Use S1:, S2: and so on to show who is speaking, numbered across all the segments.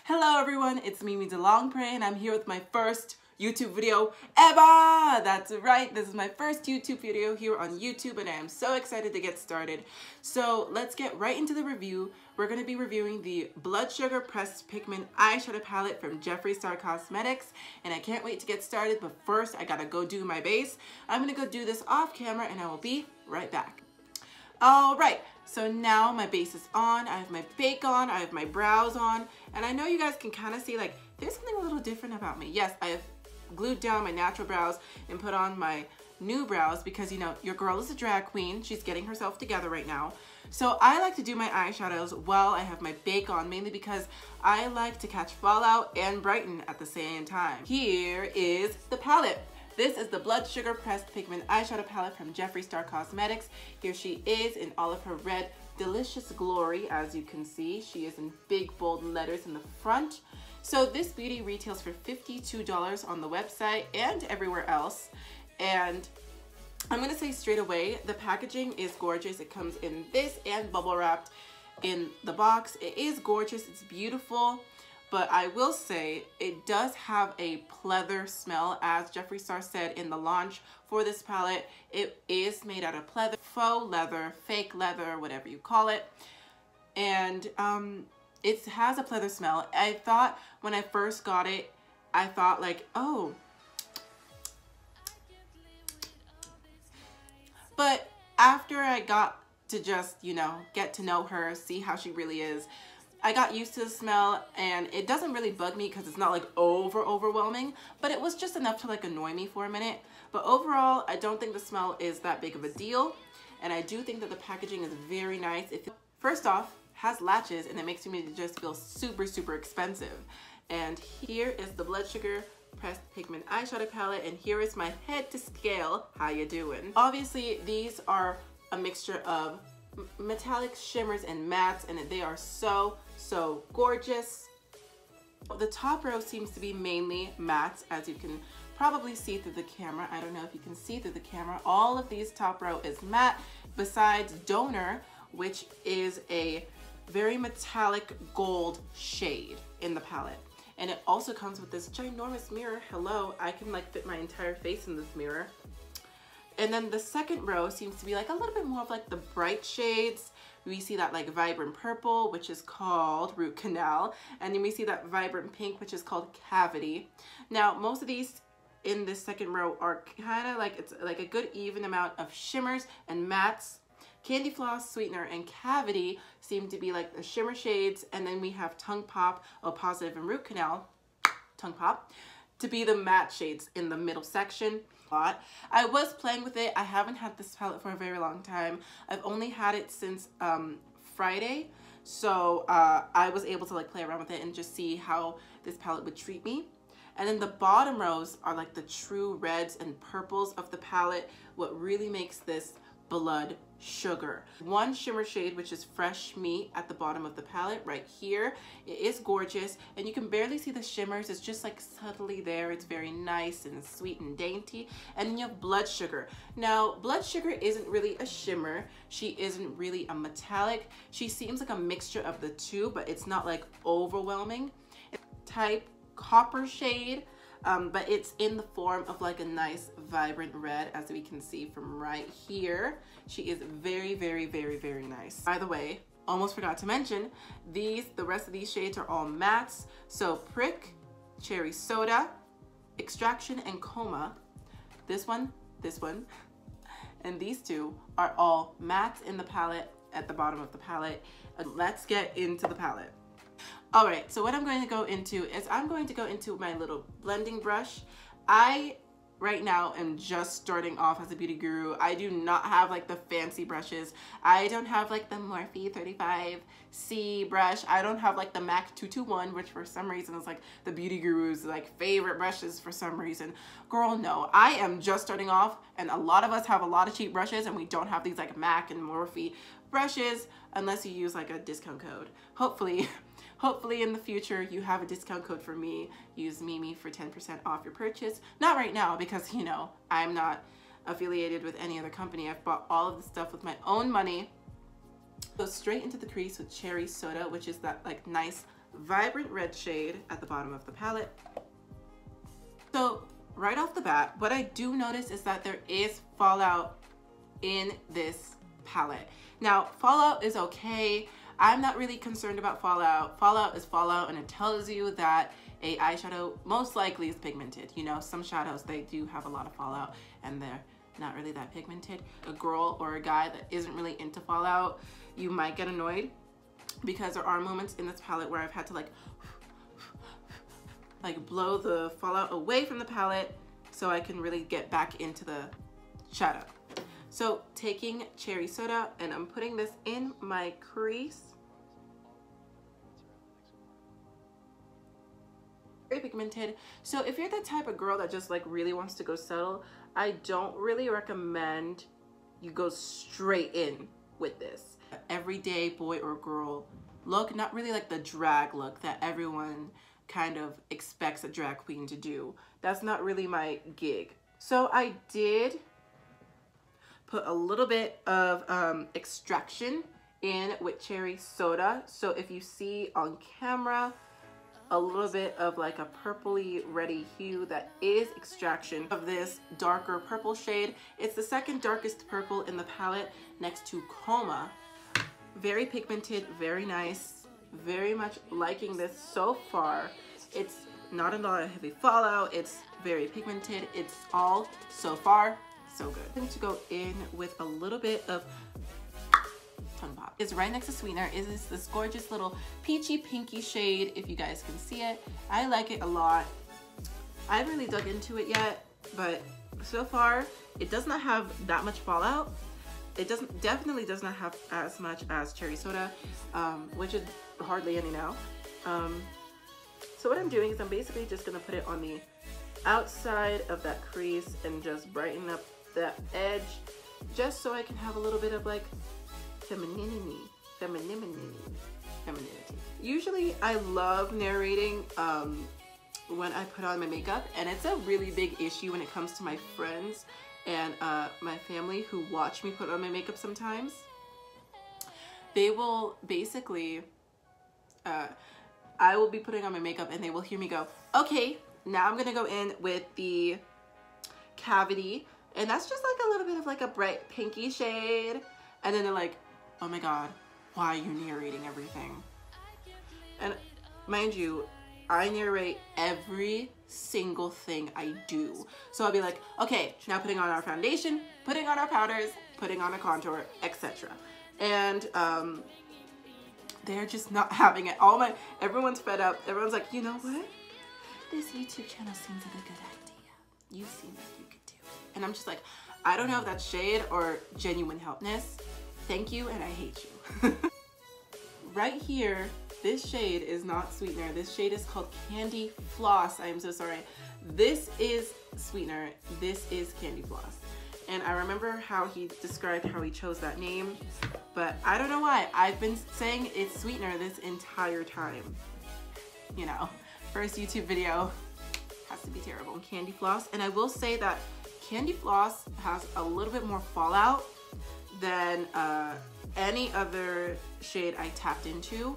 S1: Hello everyone, it's Mimi DeLongpre and I'm here with my first YouTube video ever! That's right, this is my first YouTube video here on YouTube and I am so excited to get started. So let's get right into the review. We're going to be reviewing the Blood Sugar Pressed Pigment Eyeshadow Palette from Jeffree Star Cosmetics and I can't wait to get started, but first I gotta go do my base. I'm going to go do this off camera and I will be right back. Alright, so now my base is on, I have my bake on, I have my brows on, and I know you guys can kind of see like there's something a little different about me. Yes, I have glued down my natural brows and put on my new brows because, you know, your girl is a drag queen. She's getting herself together right now. So I like to do my eyeshadows while I have my bake on, mainly because I like to catch fallout and brighten at the same time. Here is the palette. This is the Blood Sugar Pressed Pigment Eyeshadow Palette from Jeffree Star Cosmetics. Here she is in all of her red, delicious glory. As you can see, she is in big, bold letters in the front. So this beauty retails for $52 on the website and everywhere else. And I'm gonna say straight away, the packaging is gorgeous. It comes in this and bubble wrapped in the box. It is gorgeous, it's beautiful. But I will say it does have a pleather smell, as Jeffree Star said in the launch for this palette. It is made out of pleather, faux leather, fake leather, whatever you call it. And it has a pleather smell. I thought when I first got it, I thought like, oh. But after I got to just, you know, get to know her, see how she really is, I got used to the smell and it doesn't really bug me because it's not like overwhelming, but it was just enough to like annoy me for a minute. But overall, I don't think the smell is that big of a deal. And I do think that the packaging is very nice. First off, has latches and it makes me just feel super expensive. And here is the Blood Sugar Pressed Pigment Eyeshadow Palette, and here is my head to scale. How you doing? Obviously, these are a mixture of metallic shimmers and mattes, and they are so gorgeous. The top row seems to be mainly mattes, as you can probably see through the camera. I don't know if you can see through the camera. All of these top row is matte, besides Donor, which is a very metallic gold shade in the palette. And it also comes with this ginormous mirror. Hello, I can like fit my entire face in this mirror. And then the second row seems to be like a little bit more of like the bright shades. We see that like vibrant purple, which is called Root Canal. And then we see that vibrant pink, which is called Cavity. Now, most of these in this second row are kind of like, it's like a good even amount of shimmers and mattes. Candy Floss, Sweetener, and Cavity seem to be like the shimmer shades. And then we have Tongue Pop, O Positive, and Root Canal, Tongue Pop, to be the matte shades in the middle section. I was playing with it. I haven't had this palette for a very long time. I've only had it since Friday, so I was able to like play around with it and just see how this palette would treat me. And then the bottom rows are like the true reds and purples of the palette, what really makes this Blood Sugar. One shimmer shade, which is Fresh Meat, at the bottom of the palette right here. It is gorgeous and you can barely see the shimmers. It's just like subtly there. It's very nice and sweet and dainty. And then you have Blood Sugar. Now, Blood Sugar isn't really a shimmer. She isn't really a metallic. She seems like a mixture of the two, but it's not like overwhelming. It's type copper shade. But it's in the form of like a nice vibrant red, as we can see from right here. She is very nice. By the way, almost forgot to mention, the rest of these shades are all mattes. So Prick, Cherry Soda, Extraction, and Coma. This one, and these two are all mattes in the palette at the bottom of the palette. Let's get into the palette. Alright, so what I'm going to go into is I'm going to go into my little blending brush. I, right now, am just starting off as a beauty guru. I do not have like the fancy brushes. I don't have like the Morphe 35C brush. I don't have like the MAC 221, which for some reason is like the beauty guru's like favorite brushes for some reason. Girl, no. I am just starting off, and a lot of us have a lot of cheap brushes, and we don't have these like MAC and Morphe brushes unless you use like a discount code. Hopefully in the future you have a discount code for me. Use Mimi for 10% off your purchase. Not right now because, you know, I'm not affiliated with any other company. I've bought all of the stuff with my own money. Go straight into the crease with Cherry Soda, which is that like nice vibrant red shade at the bottom of the palette. So right off the bat, what I do notice is that there is fallout in this palette. Now, fallout is okay. I'm not really concerned about fallout. Fallout is fallout, and it tells you that a eyeshadow most likely is pigmented. You know, some shadows, they do have a lot of fallout and they're not really that pigmented. A girl or a guy that isn't really into fallout, you might get annoyed, because there are moments in this palette where I've had to like blow the fallout away from the palette so I can really get back into the shadow. So taking cherry soda, and I'm putting this in my crease. Very pigmented. So if you're the type of girl that just like really wants to go subtle, I don't really recommend you go straight in with this. Everyday boy or girl look, not really like the drag look that everyone kind of expects a drag queen to do. That's not really my gig. So I did put a little bit of extraction in with cherry soda. So if you see on camera a little bit of like a purpley reddy hue, that is extraction of this darker purple shade. It's the second darkest purple in the palette next to Coma. Very pigmented, very nice, very much liking this so far. It's not a lot of heavy fallout, it's very pigmented, it's all so far so good. I'm going to go in with a little bit of Tongue Pop. It's right next to Sweetener. It is this gorgeous little peachy pinky shade, if you guys can see it. I like it a lot. I haven't really dug into it yet, but so far it does not have that much fallout. It definitely does not have as much as cherry soda, which is hardly any now. So what I'm doing is I'm basically just gonna put it on the outside of that crease and just brighten up that edge, just so I can have a little bit of like femininity. Usually I love narrating when I put on my makeup, and it's a really big issue when it comes to my friends and my family who watch me put on my makeup sometimes. They will basically, I will be putting on my makeup and they will hear me go, okay, now I'm gonna go in with the Cavity, and that's just like a little bit of like a bright pinky shade, and then they're like, oh my god, why are you narrating everything? And mind you, I narrate every single thing I do. So I'll be like, okay, now putting on our foundation, putting on our powders, putting on a contour, etc. And they're just not having it. Everyone's fed up. Everyone's like, you know what? This YouTube channel seems like a good idea. You seem like you could do it. And I'm just like, I don't know if that's shade or genuine helpness. Thank you, and I hate you. Right here, this shade is not Sweetener. This shade is called Candy Floss. I am so sorry. This is Sweetener. This is Candy Floss. And I remember how he described how he chose that name, but I don't know why. I've been saying it's Sweetener this entire time. You know, first YouTube video has to be terrible. Candy Floss, and I will say that Candy Floss has a little bit more fallout than any other shade I tapped into.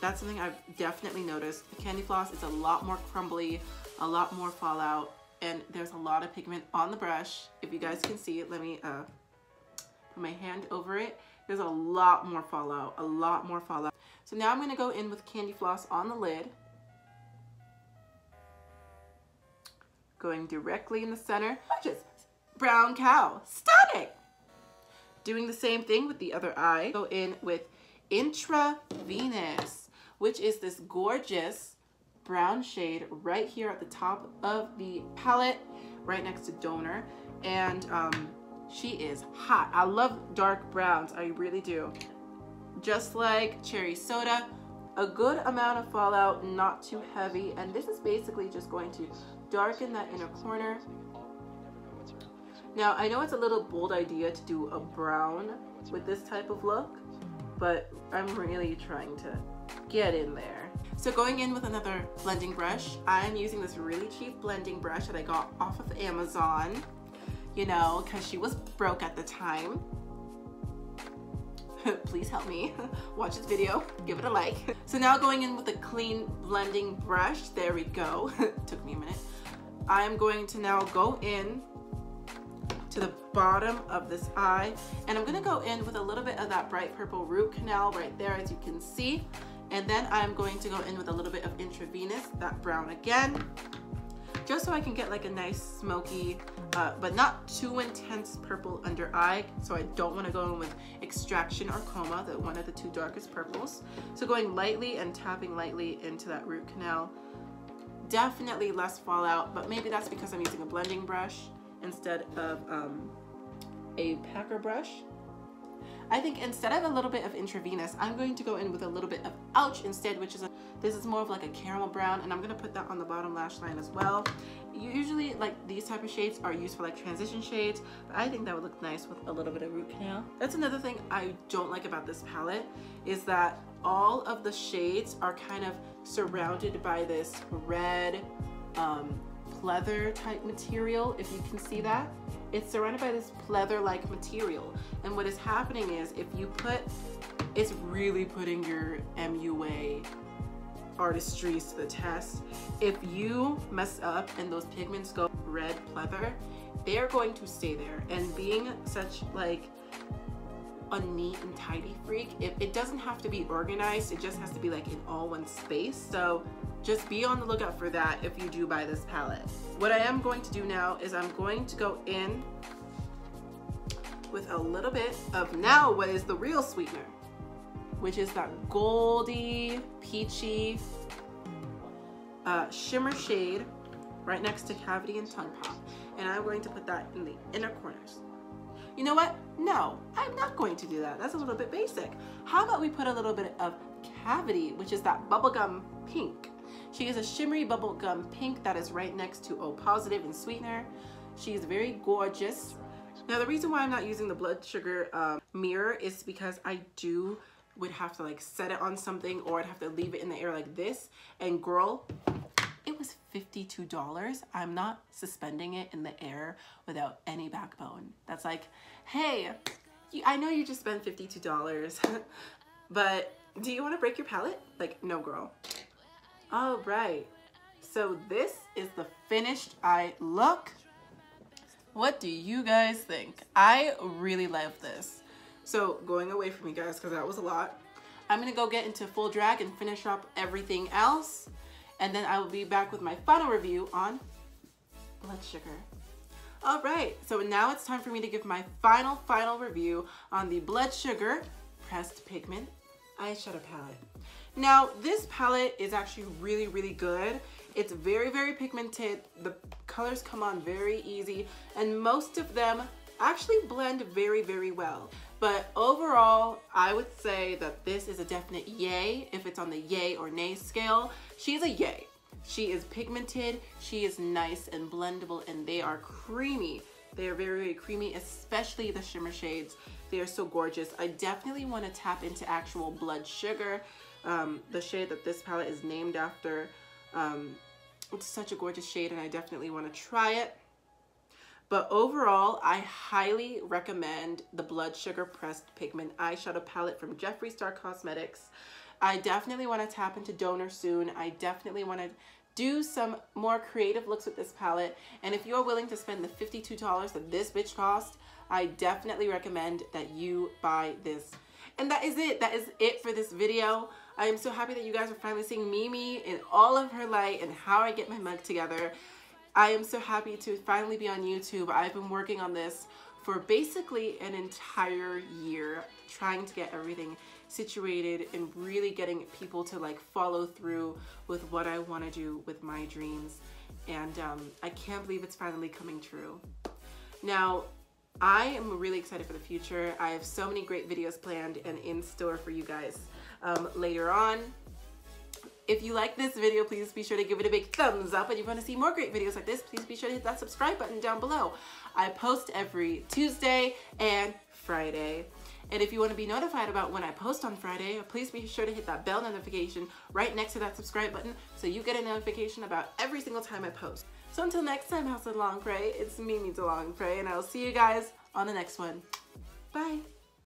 S1: That's something I've definitely noticed. The Candy Floss is a lot more crumbly, a lot more fallout, and there's a lot of pigment on the brush. If you guys can see it, let me put my hand over it. There's a lot more fallout, a lot more fallout. So now I'm gonna go in with Candy Floss on the lid. Going directly in the center. Just brown cow, stunning! Doing the same thing with the other eye. Go in with Intravenous, which is this gorgeous brown shade right here at the top of the palette, right next to Donor. And she is hot. I love dark browns, I really do. Just like Cherry Soda, a good amount of fallout, not too heavy. And this is basically just going to darken that inner corner. Now, I know it's a little bold idea to do a brown with this type of look, but I'm really trying to get in there. So going in with another blending brush, I'm using this really cheap blending brush that I got off of Amazon, you know, because she was broke at the time. please help me. Watch this video, give it a like. So now going in with a clean blending brush, there we go. Took me a minute. I'm going to now go in to the bottom of this eye, and I'm gonna go in with a little bit of that bright purple root canal right there, as you can see. And then I'm going to go in with a little bit of intravenous, that brown again, just so I can get like a nice smoky, but not too intense purple under eye. So I don't want to go in with extraction or coma, one of the two darkest purples. So going lightly and tapping lightly into that root canal. Definitely less fallout, but maybe that's because I'm using a blending brush instead of a packer brush. I think instead of a little bit of intravenous, I'm going to go in with a little bit of ouch instead, which is this is more of like a caramel brown, and I'm gonna put that on the bottom lash line as well. Usually like these type of shades are used for like transition shades, but I think that would look nice with a little bit of root canal. That's another thing I don't like about this palette, is that all of the shades are kind of surrounded by this red pleather type material. If you can see that, it's surrounded by this pleather like material, and what is happening is if you put, it's really putting your MUA artistries to the test. If you mess up and those pigments go red pleather, they are going to stay there. And being such like a neat and tidy freak, it doesn't have to be organized, it just has to be like in all one space. So just be on the lookout for that if you do buy this palette. What I am going to do now is I'm going to go in with a little bit of now what is the real sweetener, which is that goldy, peachy shimmer shade right next to Cavity and Tongue Pop. And I'm going to put that in the inner corners. You know what? No, I'm not going to do that. That's a little bit basic. How about we put a little bit of Cavity, which is that bubblegum pink. She is a shimmery bubblegum pink that is right next to O Positive and Sweetener. She is very gorgeous. Now the reason why I'm not using the blood sugar mirror is because I would have to like set it on something, or I'd have to leave it in the air like this. And girl, it was $52. I'm not suspending it in the air without any backbone. That's like, hey, I know you just spent $52, but do you want to break your palette? Like, no, girl. All right, so this is the finished eye look. What do you guys think? I really love this. So going away from you guys, because that was a lot, I'm gonna go get into full drag and finish up everything else, and then I will be back with my final review on blood sugar. All right, so now it's time for me to give my final review on the blood sugar pressed pigment eyeshadow palette. Now this palette is actually really good. It's very pigmented. The colors come on very easy, and most of them actually blend very well. But overall, I would say that this is a definite yay. If it's on the yay or nay scale, she's a yay. She is pigmented, she is nice and blendable, and they are creamy. They are very creamy, especially the shimmer shades. They are so gorgeous. I definitely want to tap into actual blood sugar, the shade that this palette is named after. It's such a gorgeous shade, and I definitely want to try it. But overall, I highly recommend the Blood Sugar Pressed Pigment Eyeshadow Palette from Jeffree Star Cosmetics. I definitely want to tap into Donor soon. I definitely want to do some more creative looks with this palette. And if you're willing to spend the $52 that this bitch cost, I definitely recommend that you buy this. And that is it. That is it for this video. I am so happy that you guys are finally seeing Mimi in all of her light and how I get my mug together. I am so happy to finally be on YouTube. I've been working on this for basically an entire year, trying to get everything situated and really getting people to like follow through with what I want to do with my dreams. And I can't believe it's finally coming true. Now, I am really excited for the future. I have so many great videos planned and in store for you guys later on. If you like this video, please be sure to give it a big thumbs up. And if you want to see more great videos like this, please be sure to hit that subscribe button down below. I post every Tuesday and Friday. And if you want to be notified about when I post on Friday, please be sure to hit that bell notification right next to that subscribe button so you get a notification about every single time I post. So until next time, House of Long Pray, it's Mimi DeLongpray, and I'll see you guys on the next one. Bye.